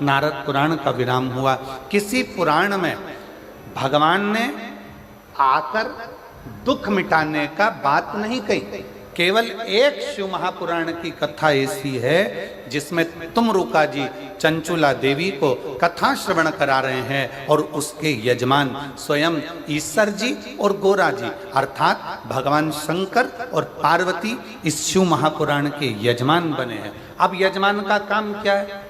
नारद पुराण का विराम हुआ। किसी पुराण में भगवान ने आकर दुख मिटाने का बात नहीं कही। केवल एक शिव महापुराण की कथा ऐसी है जिसमें तुमरुका जी चंचुला देवी को कथा श्रवण करा रहे हैं और उसके यजमान स्वयं ईश्वर जी और गोरा जी अर्थात भगवान शंकर और पार्वती इस शिव महापुराण के यजमान बने हैं। अब यजमान का काम क्या है?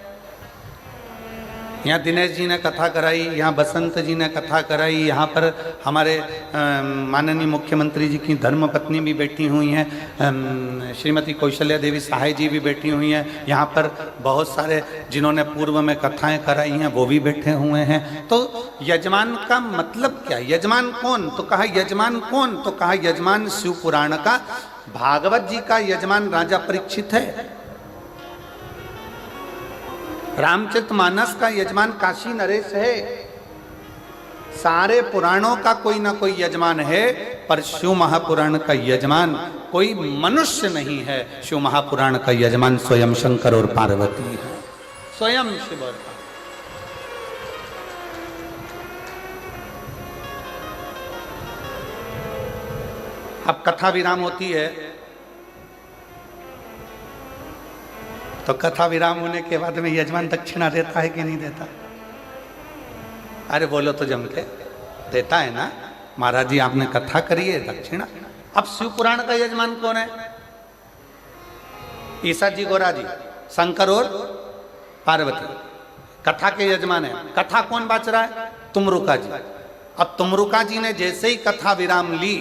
यहाँ दिनेश जी ने कथा कराई, यहाँ बसंत जी ने कथा कराई, यहाँ पर हमारे माननीय मुख्यमंत्री जी की धर्मपत्नी भी बैठी हुई हैं, श्रीमती कौशल्या देवी सहाय जी भी बैठी हुई हैं, यहाँ पर बहुत सारे जिन्होंने पूर्व में कथाएं कराई हैं वो भी बैठे हुए हैं। तो यजमान का मतलब क्या? यजमान कौन? तो कहा यजमान कौन? तो कहा यजमान शिव पुराण का भागवत जी का यजमान राजा परीक्षित है। रामचरितमानस का यजमान काशी नरेश है। सारे पुराणों का कोई ना कोई यजमान है, पर शिव महापुराण का यजमान कोई मनुष्य नहीं है। शिव महापुराण का यजमान स्वयं शंकर और पार्वती है, स्वयं शिव और पार्वती। अब कथा विराम होती है तो कथा विराम होने के बाद में यजमान दक्षिणा देता है कि नहीं देता? अरे बोलो तो जम के देता है ना। महाराज जी आपने कथा करी है, दक्षिणा। अब शिव पुराण का यजमान कौन है? ईसा जी, गोरा जी, शंकर और पार्वती कथा के यजमान है। कथा कौन बाच रहा है? तुमरुका जी। अब तुमरुका जी ने जैसे ही कथा विराम ली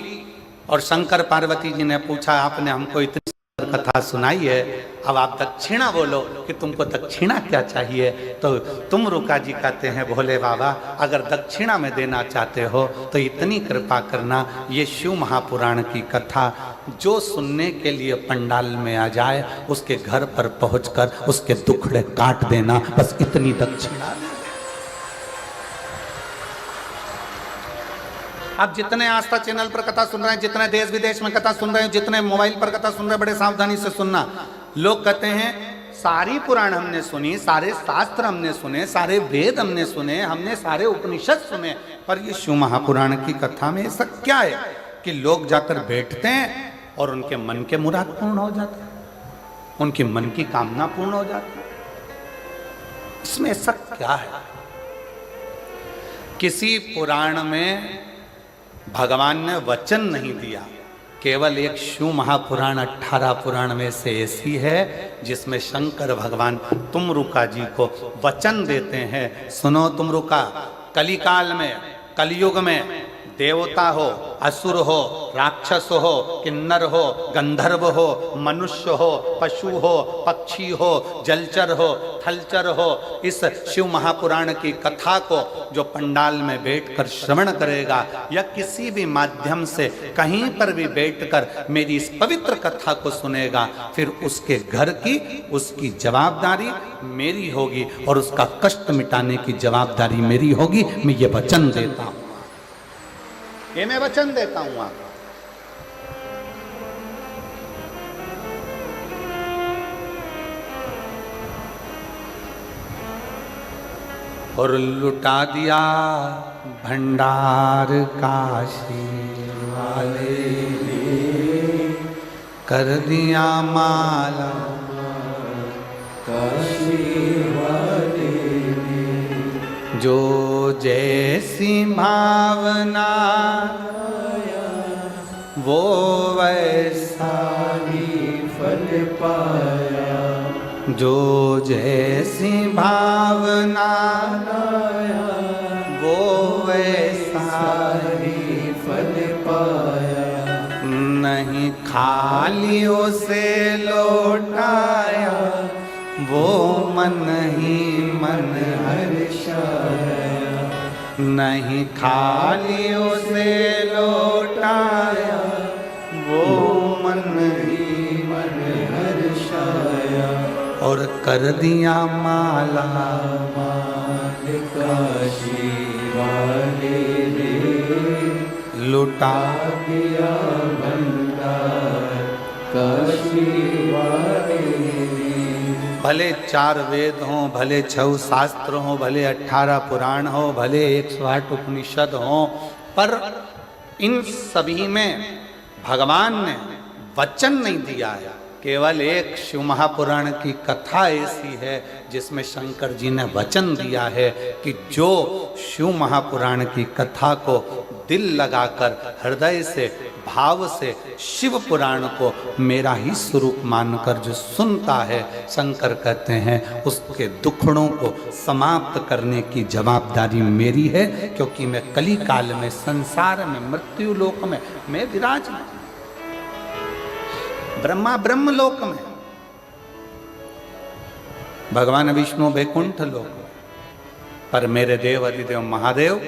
और शंकर पार्वती जी ने पूछा आपने हमको इतनी कथा सुनाई है, अब आप दक्षिणा बोलो कि तुमको दक्षिणा क्या चाहिए। तो तुमरुका जी कहते हैं भोले बाबा अगर दक्षिणा में देना चाहते हो तो इतनी कृपा करना, ये शिव महापुराण की कथा जो सुनने के लिए पंडाल में आ जाए उसके घर पर पहुंचकर उसके दुखड़े काट देना, बस इतनी दक्षिणा। आप जितने आस्था चैनल पर कथा सुन रहे हैं, जितने देश विदेश में कथा सुन रहे हैं, जितने मोबाइल पर कथा सुन रहे हैं, बड़े सावधानी से सुनना। लोग कहते हैं सारी पुराण हमने सुनी, सारे शास्त्र हमने सुने, सारे वेद हमने सुने, हमने सारे उपनिषद सुने, पर ये शिव महापुराण की कथा में ऐसा क्या है कि लोग जाकर बैठते हैं और उनके मन के मुराद पूर्ण हो जाते हैं, उनकी मन की कामना पूर्ण हो जाती है? इसमें ऐसा क्या है? किसी पुराण में भगवान ने वचन नहीं दिया, केवल एक शिव महापुराण 18 पुराण में से ऐसी है जिसमें शंकर भगवान तुमरुका जी को वचन देते हैं, सुनो तुमरुका, कलिकाल में, कलयुग में देवता हो, असुर हो, राक्षस हो, किन्नर हो, गंधर्व हो, मनुष्य हो, पशु हो, पक्षी हो, जलचर हो, थलचर हो, इस शिव महापुराण की कथा को जो पंडाल में बैठकर श्रवण करेगा या किसी भी माध्यम से कहीं पर भी बैठकर मेरी इस पवित्र कथा को सुनेगा, फिर उसके घर की उसकी जवाबदारी मेरी होगी और उसका कष्ट मिटाने की जवाबदारी मेरी होगी। मैं ये वचन देता हूं, ये मैं वचन देता हूं आपको। और लुटा दिया भंडार काशी वाले ने, कर दिया माला काशी वाले ने, जो जैसी भावना वो वैसा ही फल पाया, जो जैसी भावना वो वैसा ही फल पाया, नहीं खाली उसे लौटाया वो मन ही मन हर्षाया, नहीं खाली उसे लौटाया वो मन ही मन हर्षाया, और कर दिया माला माल काशी वाले ने, लुटा दिया भंडार काशी वाले ने। भले 4 वेद हों, भले 6 शास्त्र हों, भले 18 पुराण हो, भले 108 उपनिषद हों, पर इन सभी में भगवान ने वचन नहीं दिया है। केवल एक शिव महापुराण की कथा ऐसी है जिसमें शंकर जी ने वचन दिया है कि जो शिव महापुराण की कथा को दिल लगाकर हृदय से भाव से शिव पुराण को मेरा ही स्वरूप मानकर जो सुनता है, शंकर कहते हैं उसके दुखड़ों को समाप्त करने की जवाबदारी मेरी है, क्योंकि मैं कली काल में संसार में मृत्यु लोक में मैं विराजमान, ब्रह्मा ब्रह्म लोक में, भगवान विष्णु वैकुंठ लोक में, पर मेरे देव अधिदेव महादेव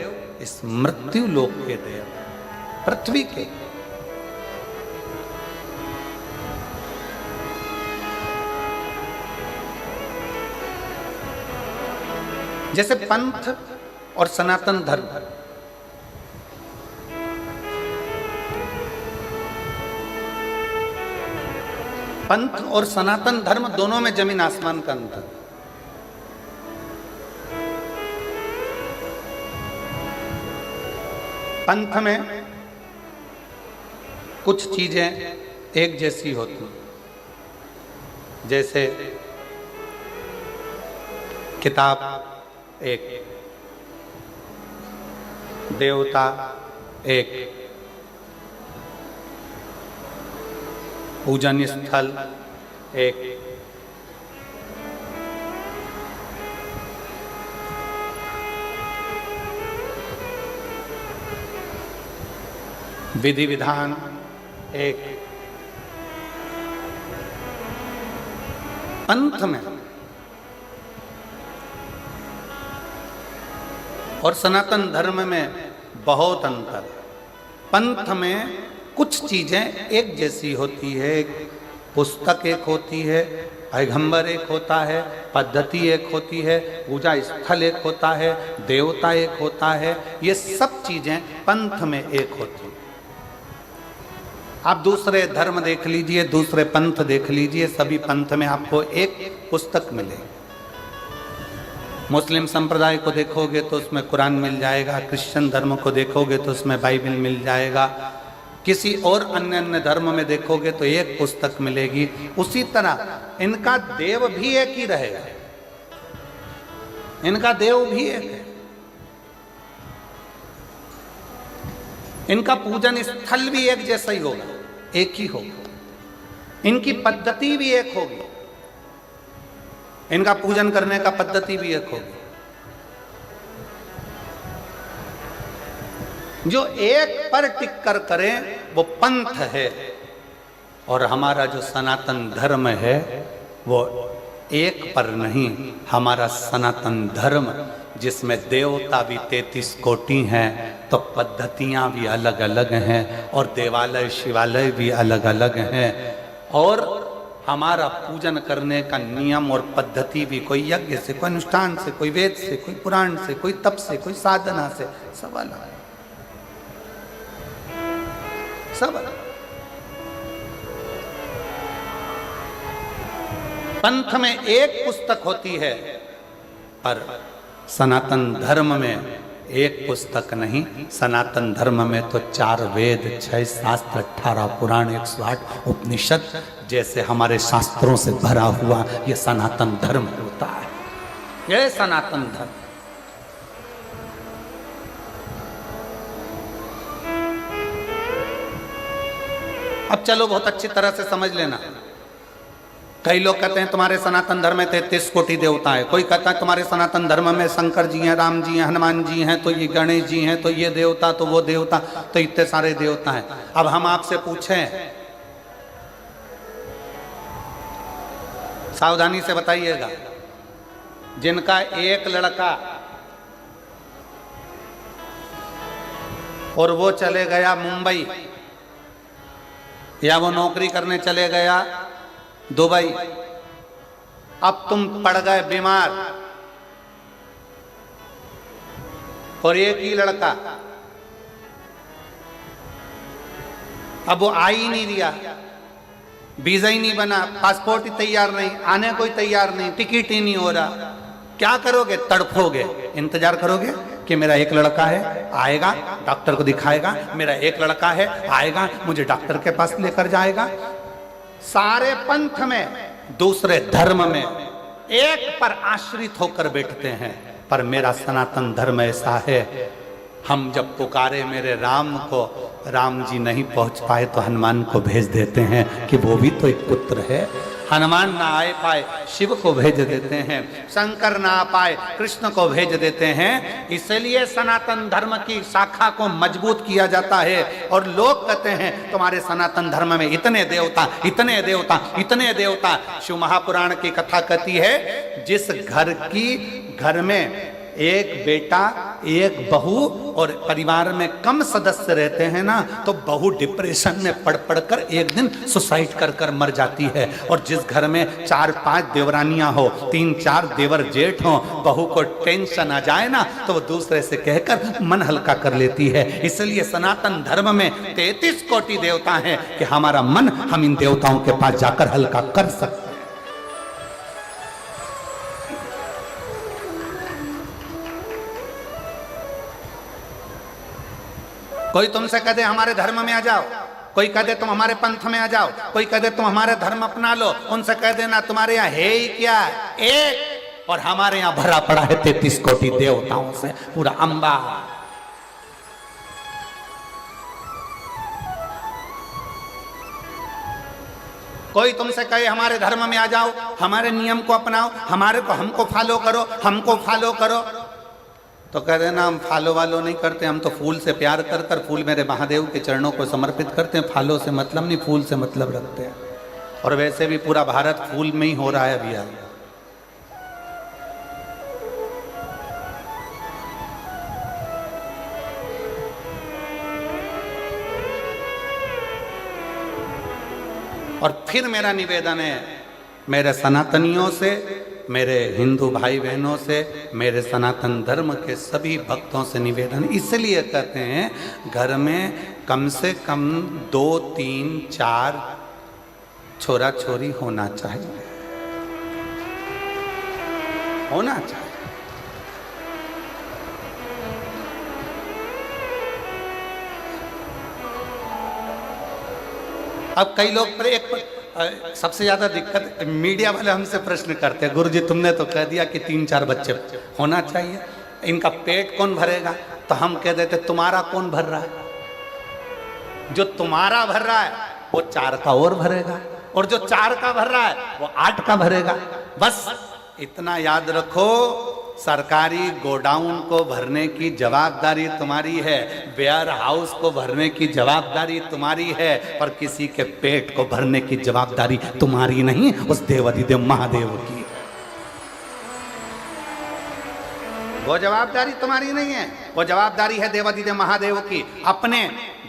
इस मृत्यु लोक के देव, पृथ्वी के। जैसे पंथ और सनातन धर्म, पंथ और सनातन धर्म दोनों में जमीन आसमान का अंतर। पंथ में कुछ चीजें एक जैसी होती, जैसे किताब एक, देवता एक, पूजन स्थल एक, विधि विधान एक। पंथ में और सनातन धर्म में बहुत अंतर। पंथ में कुछ चीजें एक जैसी होती है, पुस्तक एक होती है, पैगंबर एक होता है, पद्धति एक होती है, पूजा स्थल एक होता है, देवता एक होता है, ये सब चीजें पंथ में एक होती हैं। आप दूसरे धर्म देख लीजिए, दूसरे पंथ देख लीजिए, सभी पंथ में आपको एक पुस्तक मिलेगी। मुस्लिम संप्रदाय को देखोगे तो उसमें कुरान मिल जाएगा, क्रिश्चियन धर्म को देखोगे तो उसमें बाइबल मिल जाएगा, किसी और अन्य धर्म में देखोगे तो एक पुस्तक मिलेगी। उसी तरह इनका देव भी एक ही रहेगा, इनका देव भी एक है, इनका पूजन स्थल भी एक जैसा ही होगा, एक ही होगा, इनकी पद्धति भी एक होगी, इनका पूजन करने का पद्धति भी एक होगी। जो एक पर टिक कर करें वो पंथ है, और हमारा जो सनातन धर्म है वो एक पर नहीं, हमारा सनातन धर्म जिसमें देवता भी 33 कोटि हैं, तो पद्धतियां भी अलग अलग हैं, और देवालय शिवालय भी अलग अलग हैं, और हमारा पूजन करने का नियम और पद्धति भी कोई यज्ञ से, कोई अनुष्ठान से, कोई वेद से, कोई पुराण से, कोई तप से, कोई साधना से, सब अलग, सब अलग। पंथ में एक पुस्तक होती है, पर सनातन धर्म में एक पुस्तक नहीं। सनातन धर्म में तो 4 वेद, 6 शास्त्र, 18 पुराण, 108 उपनिषद जैसे हमारे शास्त्रों से भरा हुआ ये सनातन धर्म होता है, ये सनातन धर्म। अब चलो बहुत अच्छी तरह से समझ लेना। कई लोग कहते हैं तुम्हारे सनातन धर्म में 33 कोटि देवता है, कोई कहता है तुम्हारे सनातन धर्म में शंकर जी हैं, राम जी हैं, हनुमान जी हैं, तो ये गणेश जी हैं, तो ये देवता, तो वो देवता, तो इतने सारे देवता हैं। अब हम आपसे पूछें, सावधानी से बताइएगा, जिनका एक लड़का और वो चले गया मुंबई, या वो नौकरी करने चले गया दुबई, अब तुम पड़ गए बीमार, और एक ही लड़का, अब वो आ ही नहीं रिया, वीजा ही नहीं बना, पासपोर्ट ही तैयार नहीं, आने कोई तैयार नहीं, टिकट ही नहीं हो रहा, क्या करोगे? तड़फोगे, इंतजार करोगे कि मेरा एक लड़का है आएगा डॉक्टर को दिखाएगा, मेरा एक लड़का है आएगा मुझे डॉक्टर के पास लेकर जाएगा। सारे पंथ में, दूसरे धर्म में एक पर आश्रित होकर बैठते हैं, पर मेरा सनातन धर्म ऐसा है, हम जब पुकारे मेरे राम को, राम जी नहीं पहुंच पाए तो हनुमान को भेज देते हैं कि वो भी तो एक पुत्र है। हनुमान ना आए पाए शिव को भेज देते हैं, शंकर ना आ पाए कृष्ण को भेज देते हैं। इसलिए सनातन धर्म की शाखा को मजबूत किया जाता है। और लोग कहते हैं तुम्हारे सनातन धर्म में इतने देवता, इतने देवता, इतने देवता। शिव महापुराण की कथा कहती है, जिस घर में एक बेटा एक बहू और परिवार में कम सदस्य रहते हैं ना, तो बहू डिप्रेशन में पड़ कर एक दिन सुसाइड कर मर जाती है। और जिस घर में 4-5 देवरानियां हो, 3-4 देवर जेठ हो, बहू को टेंशन आ जाए ना तो वो दूसरे से कहकर मन हल्का कर लेती है। इसलिए सनातन धर्म में 33 कोटि देवता हैं कि हमारा मन हम इन देवताओं के पास जाकर हल्का कर सकते हैं। कोई तुमसे कह दे हमारे धर्म में आ जाओ, कोई कह दे तुम हमारे पंथ में आ जाओ, कोई कह दे तुम हमारे धर्म अपना लो, उनसे कह देना तुम्हारे यहाँ है ही क्या एक, और हमारे यहाँ भरा पड़ा है 33 कोटि देवताओं से पूरा अंबा। कोई तुमसे कहे हमारे धर्म में आ जाओ, हमारे नियम को अपनाओ, हमको फॉलो करो, हमको फॉलो करो, तो कह देना हम फॉलो वालो नहीं करते, हम तो फूल से प्यार कर फूल मेरे महादेव के चरणों को समर्पित करते हैं, फॉलो से मतलब नहीं, फूल से मतलब रखते हैं। और वैसे भी पूरा भारत फूल में ही हो रहा है अभी। और फिर मेरा निवेदन है मेरे सनातनियों से, मेरे हिंदू भाई बहनों से, मेरे सनातन धर्म के सभी भक्तों से निवेदन इसलिए कहते हैं, घर में कम से कम 2-3-4 छोरा छोरी होना चाहिए, होना चाहिए। अब कई लोग सबसे ज्यादा दिक्कत मीडिया वाले हमसे प्रश्न करते हैं, गुरुजी तुमने तो कह दिया कि 3-4 बच्चे होना चाहिए, इनका पेट कौन भरेगा? तो हम कह देते तुम्हारा कौन भर रहा है? जो तुम्हारा भर रहा है वो 4 का और भरेगा, और जो 4 का भर रहा है वो 8 का भरेगा। बस इतना याद रखो, सरकारी गोडाउन को भरने की जवाबदारी तुम्हारी है, वेयर हाउस को भरने की जवाबदारी तुम्हारी है, पर किसी के पेट को भरने की जवाबदारी तुम्हारी नहीं, उस देवाधिदेव महादेव की। वो जवाबदारी तुम्हारी नहीं है, वो जवाबदारी है देवाधिदेव महादेव की। अपने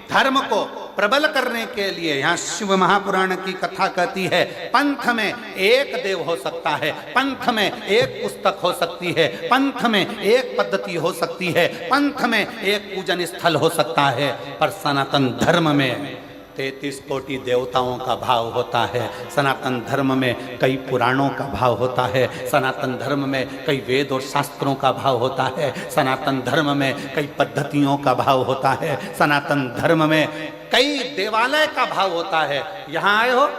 धर्म को प्रबल करने के लिए यहाँ शिव महापुराण की कथा कहती है, पंथ में एक देव हो सकता है, पंथ में एक पुस्तक हो सकती है, पंथ में एक पद्धति हो सकती है, पंथ में एक पूजन स्थल हो सकता है, पर सनातन धर्म में 33 कोटि देवताओं का भाव होता है। सनातन धर्म में कई पुराणों का भाव होता है, सनातन धर्म में कई वेद और शास्त्रों का भाव होता है, सनातन धर्म में कई पद्धतियों का भाव होता है, सनातन धर्म में कई देवालय का भाव होता है। यहाँ आए हो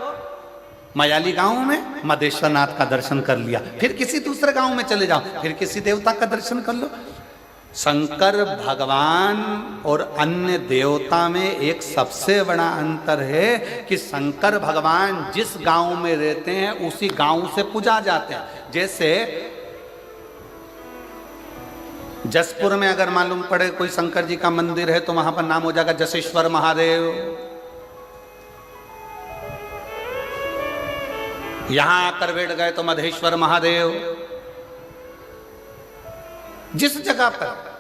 मयाली गांव में मदेश्वर नाथ का दर्शन कर लिया, फिर किसी दूसरे गांव में चले जाओ, फिर किसी देवता का दर्शन कर लो। शंकर भगवान और अन्य देवता में एक सबसे बड़ा अंतर है कि शंकर भगवान जिस गांव में रहते हैं उसी गांव से पूजा जाते हैं। जैसे जसपुर में अगर मालूम पड़े कोई शंकर जी का मंदिर है तो वहां पर नाम हो जाएगा जसेश्वर महादेव। यहां आकर बैठ गए तो मधेश्वर महादेव। जिस जगह पर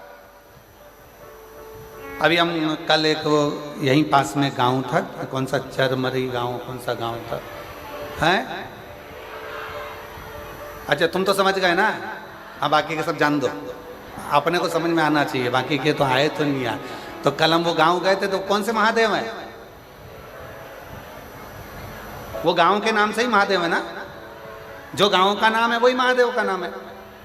अभी हम कल एक वो यहीं पास में गांव था, कौन सा चरमरी गांव, कौन सा गांव था है? अच्छा तुम तो समझ गए ना, अब बाकी के सब जान दो, अपने को समझ में आना चाहिए, बाकी के तो आए तो नहीं आए। तो कल हम वो गांव गए थे तो कौन से महादेव हैं? वो गांव के नाम से ही महादेव है ना, जो गांव का नाम है वही महादेव का नाम है।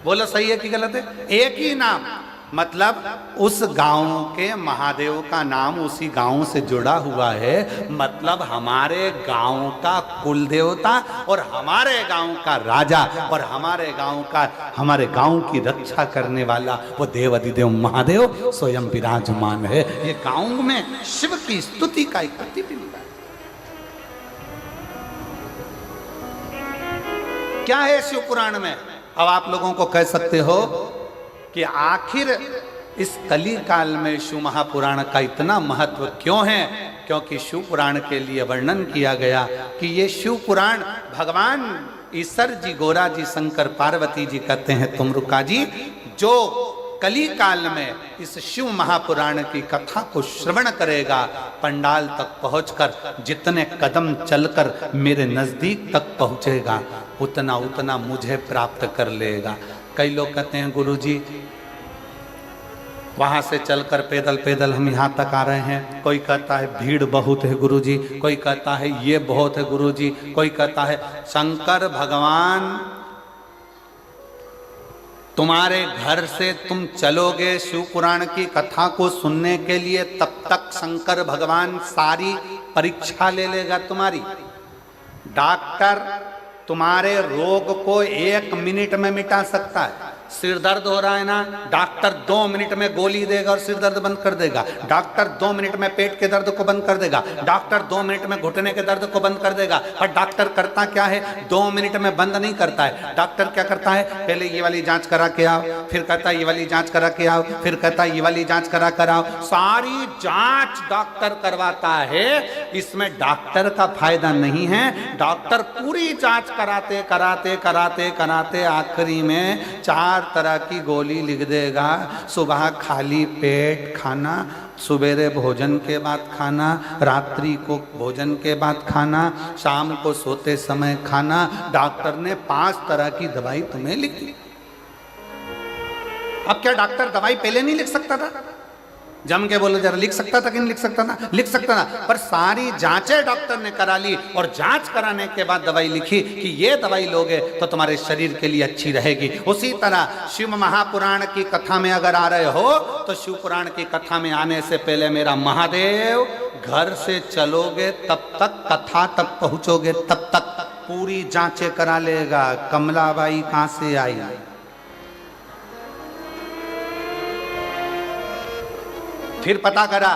बोलो सही है कि गलत है? एक ही नाम, मतलब उस गांव के महादेव का नाम उसी गांव से जुड़ा हुआ है। मतलब हमारे गांव का कुल देवता और हमारे गांव का राजा और हमारे गांव की रक्षा करने वाला वो देव अधिदेव महादेव स्वयं विराजमान है। ये गांव में शिव की स्तुति का एक प्रतिबिंब है। क्या है शिव पुराण में? अब आप लोगों को कह सकते हो कि आखिर इस कली काल में शिव महापुराण का इतना महत्व क्यों है? क्योंकि शिव पुराण के लिए वर्णन किया गया कि ये शिव पुराण भगवान ईश्वर जी, गोरा जी, शंकर पार्वती जी कहते हैं तुमरुका जी, जो कली काल में इस शिव महापुराण की कथा को श्रवण करेगा, पंडाल तक पहुंचकर जितने कदम चलकर मेरे नजदीक तक पहुंचेगा उतना उतना मुझे प्राप्त कर लेगा। कई लोग कहते हैं गुरुजी वहां से चलकर पैदल पैदल हम यहाँ तक आ रहे हैं। कोई कहता है भीड़ बहुत है गुरुजी, कोई कहता है ये बहुत है गुरुजी, कोई कहता है शंकर भगवान तुम्हारे घर से तुम चलोगे शिव पुराण की कथा को सुनने के लिए, तब तक शंकर भगवान सारी परीक्षा ले लेगा तुम्हारी। डॉक्टर तुम्हारे रोग को 1 मिनट में मिटा सकता है। सिर दर्द हो रहा है ना, डॉक्टर 2 मिनट में गोली देगा और सिर दर्द बंद कर देगा। डॉक्टर 2 मिनट में पेट के दर्द को बंद कर देगा। डॉक्टर 2 मिनट में घुटने के दर्द को बंद कर देगा। पर डॉक्टर करता क्या है? 2 मिनट में बंद नहीं करता है। डॉक्टर क्या करता है? पहले ये वाली जांच करा के आओ, फिर कहता है ये वाली जांच करा के आओ, फिर कहता है ये वाली जांच करा कर आओ। सारी जांच डॉक्टर करवाता है। इसमें डॉक्टर का फायदा नहीं है। डॉक्टर पूरी जांच कराते कराते कराते कराते आखिरी में 4 तरह की गोली लिख देगा। सुबह खाली पेट खाना, सवेरे भोजन के बाद खाना, रात्रि को भोजन के बाद खाना, शाम को सोते समय खाना। डॉक्टर ने 5 तरह की दवाई तुम्हें लिख दी। अब क्या डॉक्टर दवाई पहले नहीं लिख सकता था? जम के बोलो जरा, लिख सकता था कि नहीं लिख सकता था? लिख सकता था, पर सारी जांचें डॉक्टर ने करा ली और जांच कराने के बाद दवाई लिखी कि ये दवाई लोगे तो तुम्हारे शरीर के लिए अच्छी रहेगी। उसी तरह शिव महापुराण की कथा में अगर आ रहे हो तो शिव पुराण की कथा में आने से पहले मेरा महादेव घर से चलोगे तब तक, कथा तक पहुंचोगे तब तक पूरी जांचें करा लेगा। कमलाबाई कहां से आई? फिर पता करा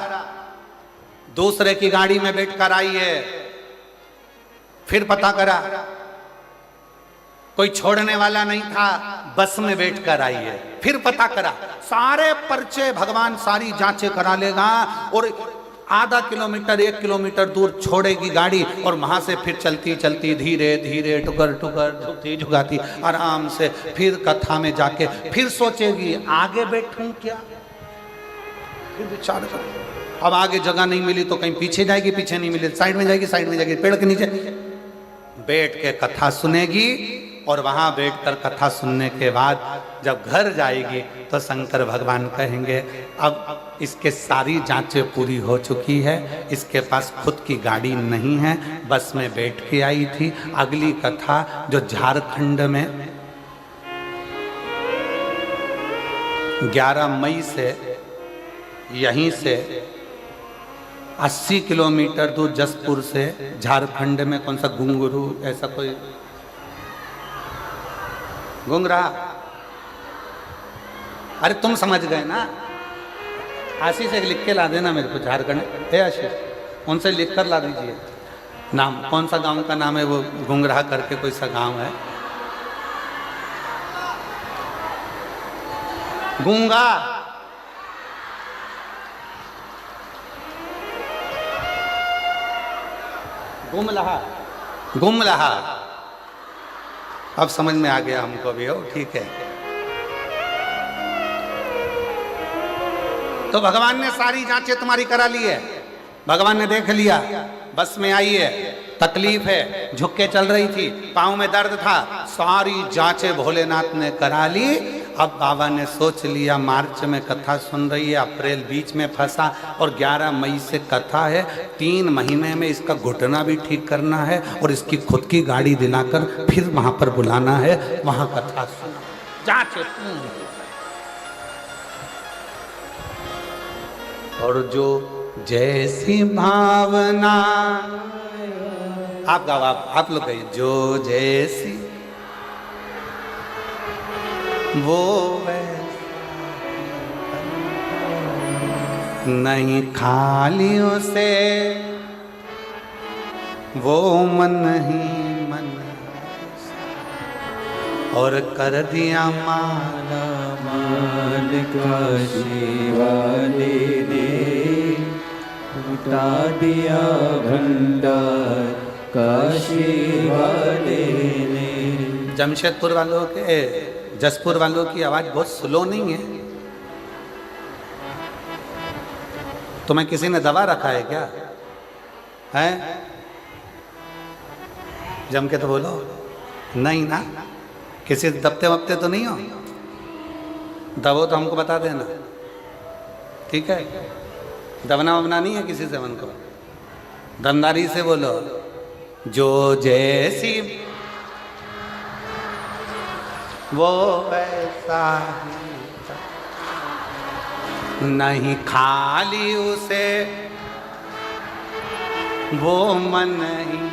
दूसरे की गाड़ी में बैठकर आई है। फिर पता करा कोई छोड़ने वाला नहीं था, बस में बैठकर आई है। फिर पता करा, सारे पर्चे भगवान सारी जांचें करा लेगा और आधा किलोमीटर 1 किलोमीटर दूर छोड़ेगी गाड़ी और वहां से फिर चलती चलती धीरे धीरे टुकर टुकर झुकती झुकाती आराम से फिर कथा में जाके फिर सोचेगी आगे बैठूं क्या। फिर विचार कर, अब आगे जगह नहीं मिली तो कहीं पीछे जाएगी, पीछे नहीं मिली साइड में जाएगी, साइड में जाएगी, पेड़ के नीचे बैठ के कथा सुनेगी। और वहां बैठकर कथा सुनने के बाद जब घर जाएगी तो शंकर भगवान कहेंगे अब इसके सारी जांचें पूरी हो चुकी है, इसके पास खुद की गाड़ी नहीं है, बस में बैठ के आई थी। अगली कथा जो झारखंड में 11 मई से यहीं से 80 किलोमीटर दूर जसपुर से झारखंड में कौन सा घुंगरू ऐसा कोई घुंगरा, अरे तुम समझ गए ना। आशीष एक लिख के ला देना मेरे को, झारखंड है आशीष, उनसे लिख कर ला दीजिए नाम, कौन सा गांव का नाम है वो, घुंगरा करके कोई सा गांव है, गूंगा। गुमलहा, गुमलहा, अब समझ में आ गया हमको भी हो, ठीक है। तो भगवान ने सारी जांचें तुम्हारी करा ली है, भगवान ने देख लिया, बस में आई है, तकलीफ है, झुक के चल रही थी, पाँव में दर्द था, सारी जांचें भोलेनाथ ने करा ली। अब बाबा ने सोच लिया मार्च में कथा सुन रही है, अप्रैल बीच में फंसा और 11 मई से कथा है, 3 महीने में इसका घुटना भी ठीक करना है और इसकी खुद की गाड़ी दिलाकर फिर वहां पर बुलाना है, वहां कथा सुना। जांच और जो जैसी भावना, आप गाओ, आप लोग गए, जो जैसी वो नहीं खाली उसे वो मन ही मन और कर दिया माला मान काशी वाले ने उठा दिया भंडार काशी वाले ने। जमशेदपुर वालों के, जसपुर वालों की आवाज बहुत स्लो नहीं है? तुम्हें किसी ने दबा रखा है क्या? है? जम के तो बोलो, नहीं ना? किसी दबते वबते तो नहीं हो? दबो तो हमको बता देना, ठीक है? दबना वबना नहीं है किसी से मन को, दमदारी से बोलो। जो जैसी वो वैसा ही नहीं खाली उसे वो मन ही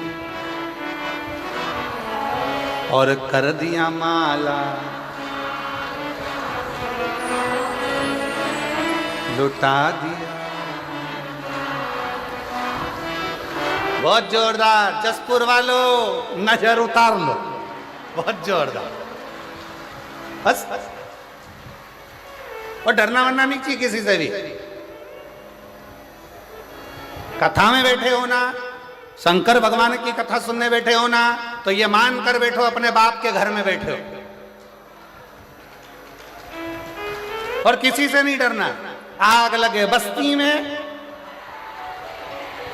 और कर दिया माला लुटा दिया। बहुत जोरदार जसपुर वालों, नजर उतार लो, बहुत जोरदार। बस और डरना वरना नहीं चाहिए किसी से भी। कथा में बैठे हो ना, शंकर भगवान की कथा सुनने बैठे हो ना, तो ये मान कर बैठो अपने बाप के घर में बैठे हो और किसी से नहीं डरना। आग लगे बस्ती में,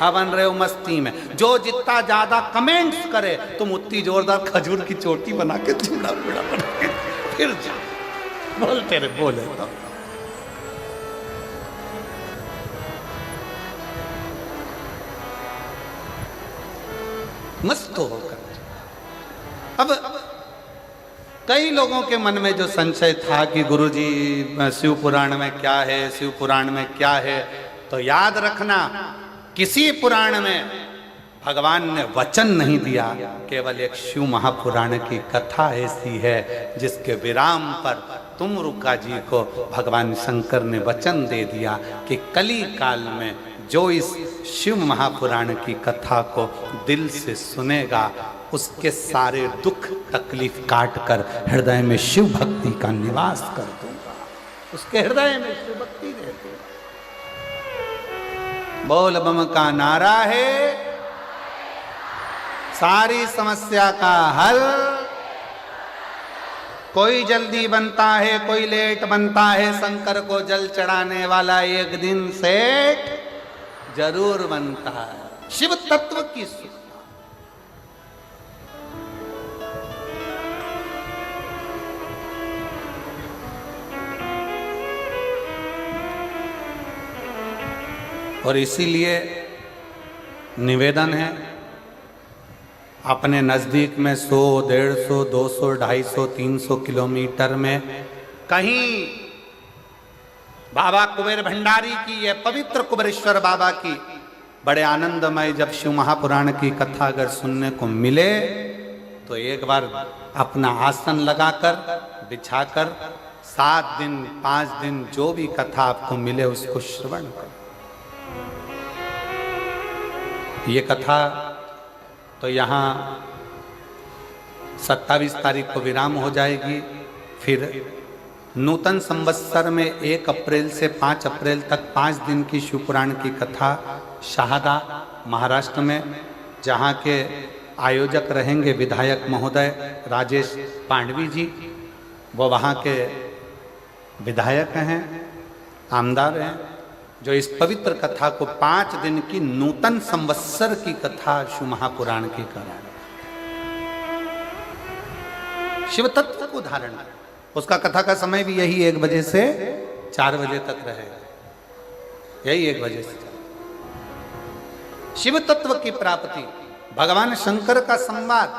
हाँ बन रहे हो मस्ती में। जो जितना ज्यादा कमेंट्स करे तुम उतनी जोरदार खजूर की चोटी बना के चूड़ा बूढ़ा बना के फिर जा बोलते रहे, बोले तो। मस्त होकर अब कई लोगों के मन में जो संशय था कि गुरुजी शिव पुराण में क्या है, शिव पुराण में क्या है, तो याद रखना किसी पुराण में भगवान ने वचन नहीं दिया, केवल एक शिव महापुराण की कथा ऐसी है जिसके विराम पर तुमरुका जी को भगवान शंकर ने वचन दे दिया कि कली काल में जो इस शिव महापुराण की कथा को दिल से सुनेगा उसके सारे दुख तकलीफ काट कर हृदय में शिव भक्ति का निवास कर दूंगा, उसके हृदय में शिव भक्ति दे दूंगा। बोल बम का नारा है सारी समस्या का हल। कोई जल्दी बनता है, कोई लेट बनता है, शंकर को जल चढ़ाने वाला एक दिन सेठ जरूर बनता है। शिव तत्व की सूचना। और इसीलिए निवेदन है अपने नज़दीक में 100, 150, 200, 250, 300 किलोमीटर में कहीं बाबा कुबेर भंडारी की, ये पवित्र कुबेरेश्वर बाबा की बड़े आनंदमय जब शिव महापुराण की कथा अगर सुनने को मिले तो एक बार अपना आसन लगाकर बिछाकर 7 दिन 5 दिन जो भी कथा आपको मिले उसको श्रवण करो। ये कथा तो यहाँ 27 तारीख को विराम हो जाएगी। फिर नूतन संवत्सर में 1 अप्रैल से 5 अप्रैल तक 5 दिन की शिवपुराण की कथा शहादा महाराष्ट्र में, जहाँ के आयोजक रहेंगे विधायक महोदय राजेश पांडवी जी, वो वहाँ के विधायक हैं, आमदार हैं, जो इस पवित्र कथा को 5 दिन की नूतन संवत्सर की कथा शिव महापुराण की करें, शिव तत्व को धारण करें। उसका कथा का समय भी यही 1 बजे से 4 बजे तक रहेगा, यही 1 बजे से। शिव तत्व की प्राप्ति, भगवान शंकर का संवाद,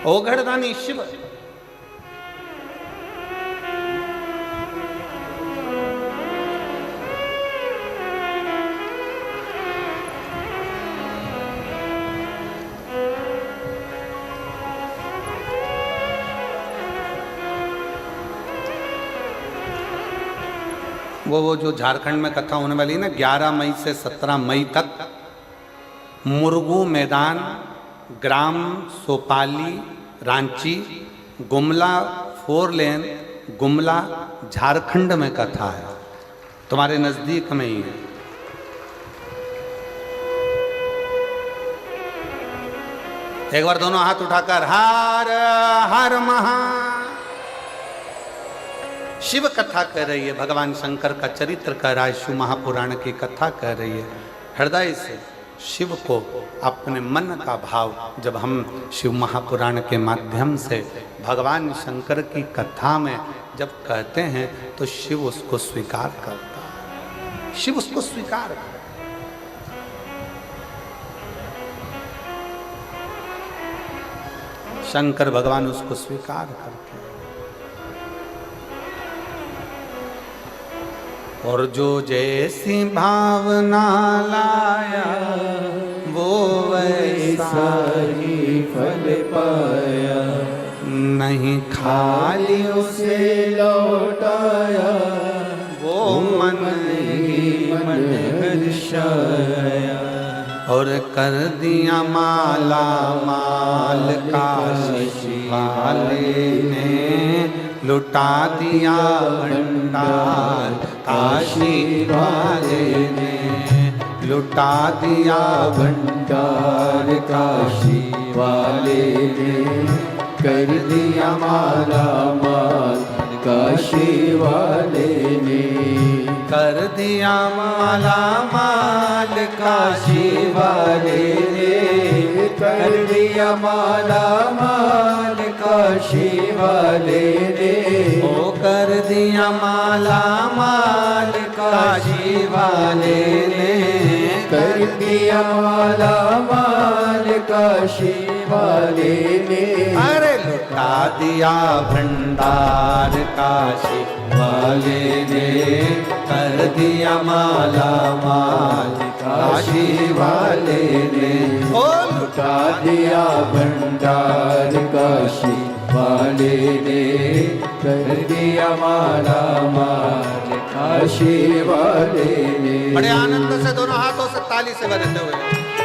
ओघड़दानी शिव। वो जो झारखंड में कथा होने वाली है ना 11 मई से 17 मई तक, मुरगू मैदान, ग्राम सोपाली, रांची, गुमला 4 लेन, गुमला, झारखंड में कथा है, तुम्हारे नजदीक में ही है। एक बार दोनों हाथ उठाकर हर हर महा। शिव कथा कह रही है, भगवान शंकर का चरित्र कह रहा है, शिव महापुराण की कथा कह रही है। हृदय से शिव को अपने मन का भाव जब हम शिव महापुराण के माध्यम से भगवान शंकर की कथा में जब कहते हैं तो शिव उसको स्वीकार करता है, शिव उसको स्वीकार करता है। शंकर भगवान उसको स्वीकार करते हैं। और जो जैसी भावना लाया वो वैसा ही फल पाया, नहीं खाली उसे लौटाया, वो मन ही मन हर्षाया। और कर दिया माला माल काशी वाले ने, लुटा दिया भंडार काशी वाले ने, लुटा दिया भंडार काशी वाले ने, कर दिया माला माल काशी वाले ने, कर दिया माला माल काशी वाले ने, कर दिया माला माल काशी वाले ने, ओ कर दिया माला माल काशी वाले ने, कर दिया माला माल काशी वाले ने, अरे लुटा दिया भंडार काशी वाले ने, कर दिया माला माल काशी वाले ने, ओ लुटा दिया भंडार काशी वाले ने, कर दिया माला माल काशी वाले ने। बड़े आनंद से दोनों हाथों से ताली से बजाते हुए